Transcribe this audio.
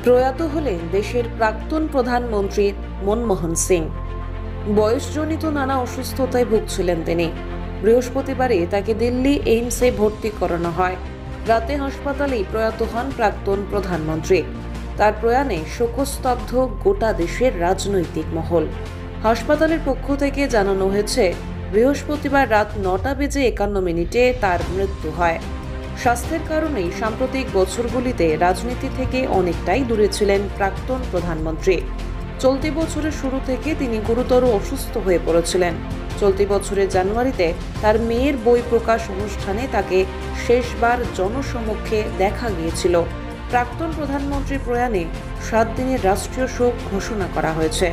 প্রয়াত হলেন দেশের প্রাক্তন প্রধানমন্ত্রী মনমোহন সিং। বয়সজনিত নানা অসুস্থতায় ভুগছিলেন তিনি। বৃহস্পতিবারে তাকে দিল্লি এইমসে ভর্তি করানো হয়। রাতে হাসপাতালেই প্রয়াত হন প্রাক্তন প্রধানমন্ত্রী। তার প্রয়াণে শোকস্তব্ধ গোটা দেশের রাজনৈতিক মহল। হাসপাতালের পক্ষ থেকে জানানো হয়েছে, বৃহস্পতিবার রাত 9:51 তার মৃত্যু হয়। স্বাস্থ্যের কারণেই সাম্প্রতিক বছরগুলিতে রাজনীতি থেকে অনেকটাই দূরে ছিলেন প্রাক্তন প্রধানমন্ত্রী। চলতি বছরের শুরু থেকে তিনি গুরুতর অসুস্থ হয়ে পড়েছিলেন। চলতি বছরের জানুয়ারিতে তার মেয়ের বই প্রকাশ অনুষ্ঠানে তাকে শেষবার জনসমক্ষে দেখা গিয়েছিল। প্রাক্তন প্রধানমন্ত্রীর প্রয়াণে 7 দিনের রাষ্ট্রীয় শোক ঘোষণা করা হয়েছে।